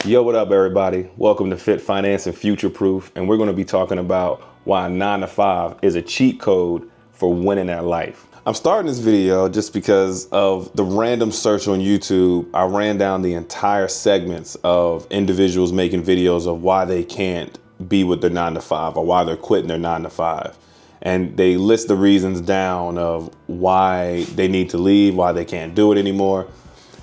Yo, what up, everybody? Welcome to Fit Finance and Future Proof, and we're going to be talking about why a 9-to-5 is a cheat code for winning at life. I'm starting this video just because of the random search on YouTube. I ran down the entire segments of individuals making videos of why they can't be with their 9-to-5 or why they're quitting their 9-to-5. And they list the reasons down of why they need to leave, why they can't do it anymore.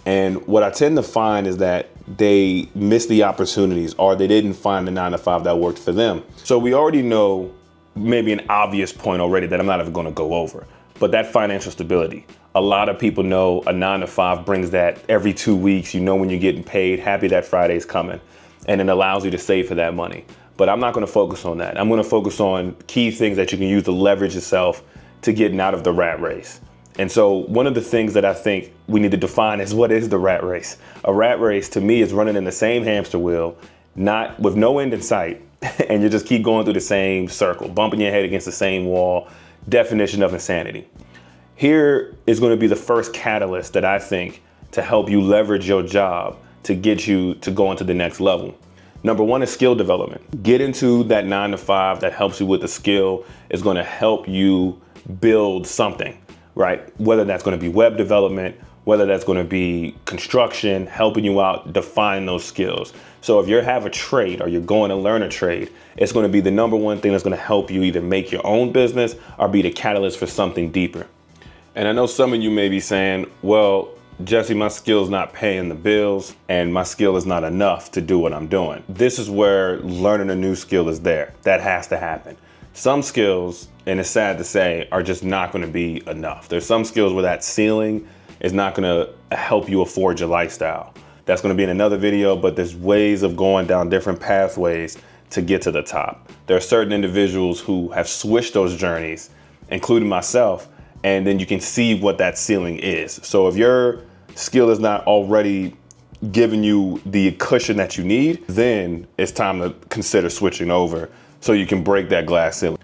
And what I tend to find is that they miss the opportunities or they didn't find the 9-to-5 that worked for them. So we already know maybe an obvious point already that I'm not even going to go over, but that financial stability. A lot of people know a 9-to-5 brings that every 2 weeks. You know when you're getting paid, happy that Friday's coming, and it allows you to save for that money. But I'm not going to focus on that. I'm going to focus on key things that you can use to leverage yourself to getting out of the rat race. And so one of the things that I think we need to define is, what is the rat race? A rat race to me is running in the same hamster wheel, not with no end in sight, and you just keep going through the same circle, bumping your head against the same wall. Definition of insanity. Here is going to be the first catalyst that I think to help you leverage your job to get you to go into the next level. Number one is skill development. Get into that 9-to-5 that helps you with the skill is going to help you build something. Right? Whether that's going to be web development, whether that's going to be construction, helping you out define those skills. So if you have a trade or you're going to learn a trade, it's going to be the number one thing that's going to help you either make your own business or be the catalyst for something deeper. And I know some of you may be saying, well, Jesse, my skill's not paying the bills and my skill is not enough to do what I'm doing. This is where learning a new skill is there. That has to happen. Some skills, and it's sad to say, are just not going to be enough. There's some skills where that ceiling is not going to help you afford your lifestyle. That's going to be in another video, but there's ways of going down different pathways to get to the top. There are certain individuals who have switched those journeys, including myself, and then you can see what that ceiling is. So if your skill is not already giving you the cushion that you need, then it's time to consider switching over so you can break that glass ceiling.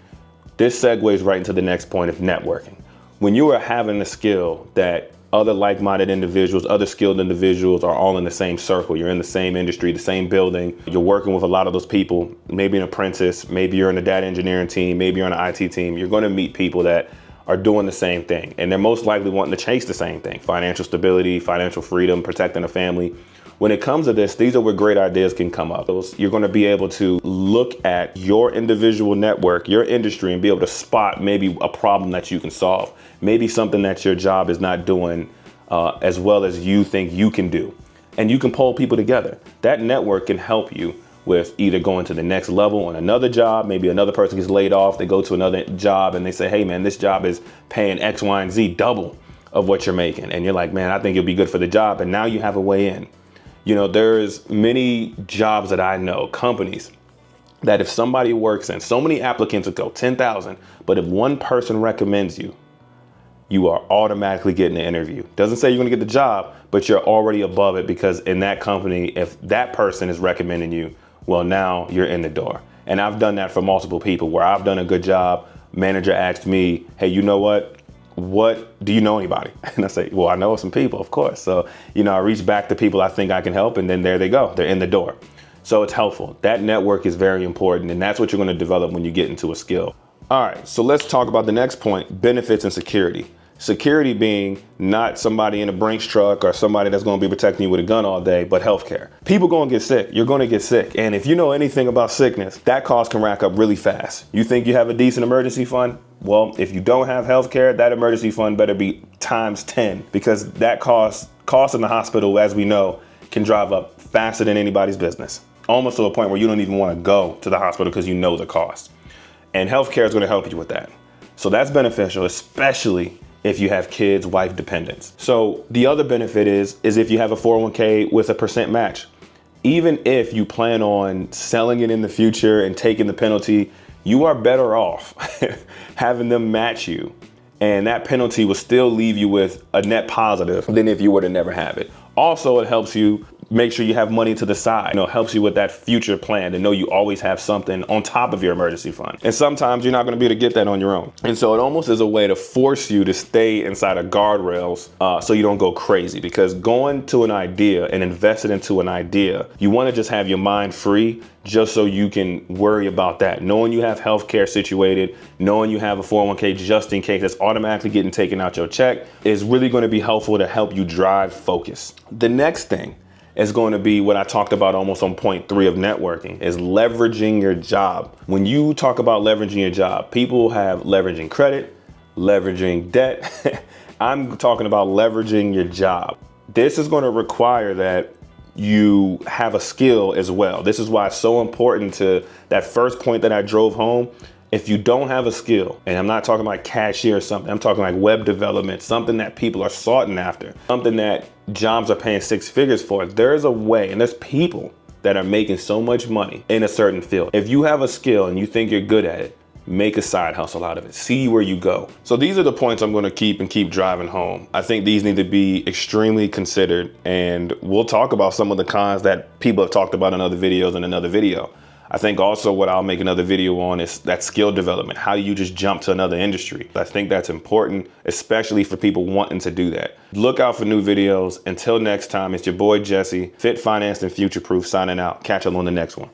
This segues right into the next point of networking. When you are having a skill that other like-minded individuals, other skilled individuals are all in the same circle, you're in the same industry, the same building, you're working with a lot of those people, maybe an apprentice, maybe you're in a data engineering team, maybe you're on an IT team, you're going to meet people that are doing the same thing. And they're most likely wanting to chase the same thing: financial stability, financial freedom, protecting a family. When it comes to this, these are where great ideas can come up. You're going to be able to look at your individual network, your industry, and be able to spot maybe a problem that you can solve. Maybe something that your job is not doing as well as you think you can do. And you can pull people together. That network can help you with either going to the next level on another job. Maybe another person gets laid off, they go to another job and they say, hey man, this job is paying X, Y, and Z double of what you're making. And you're like, man, I think it'll be good for the job. And now you have a way in. You know, there's many jobs that I know, companies, that if somebody works in, so many applicants would go 10,000, but if one person recommends you, you are automatically getting an interview. Doesn't say you're gonna get the job, but you're already above it, because in that company, if that person is recommending you, well, now you're in the door. And I've done that for multiple people where I've done a good job. Manager asked me, hey, you know what do you know anybody? And I say, well, I know some people, of course. So, you know, I reach back to people I think I can help, and then there they go. They're in the door. So it's helpful. That network is very important, and that's what you're going to develop when you get into a skill. All right, so let's talk about the next point: benefits and security. Security being not somebody in a Brinks truck or somebody that's going to be protecting you with a gun all day, but healthcare. People going to get sick. You're going to get sick. And if you know anything about sickness, that cost can rack up really fast. You think you have a decent emergency fund? Well, if you don't have healthcare, that emergency fund better be times 10, because that cost in the hospital, as we know, can drive up faster than anybody's business. Almost to a point where you don't even want to go to the hospital because you know the cost. And healthcare is going to help you with that. So that's beneficial, especially if you have kids, wife dependents. So the other benefit is if you have a 401k with a percent match. Even if you plan on selling it in the future and taking the penalty, you are better off having them match you. And that penalty will still leave you with a net positive than if you were to never have it. Also, it helps you make sure you have money to the side. Helps you with that future plan to know you always have something on top of your emergency fund. And sometimes you're not going to be able to get that on your own. And so it almost is a way to force you to stay inside of guardrails so you don't go crazy. Because going to an idea and investing into an idea, you want to just have your mind free just so you can worry about that. Knowing you have healthcare situated, knowing you have a 401k just in case that's automatically getting taken out your check is really going to be helpful to help you drive focus. The next thing is going to be what I talked about almost on point 3 of networking, is leveraging your job. When you talk about leveraging your job, people have leveraging credit, leveraging debt. I'm talking about leveraging your job. This is going to require that you have a skill as well. This is why it's so important to that first point that I drove home. If you don't have a skill, and I'm not talking like cashier or something, I'm talking like web development, something that people are sought after, something that jobs are paying 6 figures for, there's a way, and there's people that are making so much money in a certain field. If you have a skill and you think you're good at it, make a side hustle out of it. See where you go. So these are the points I'm going to keep driving home. I think these need to be extremely considered, and we'll talk about some of the cons that people have talked about in other videos in another video. I think also what I'll make another video on is that skill development. How do you just jump to another industry? I think that's important, especially for people wanting to do that. Look out for new videos. Until next time, it's your boy Jesse, Fit, Financed, and Future Proof, signing out. Catch you on the next one.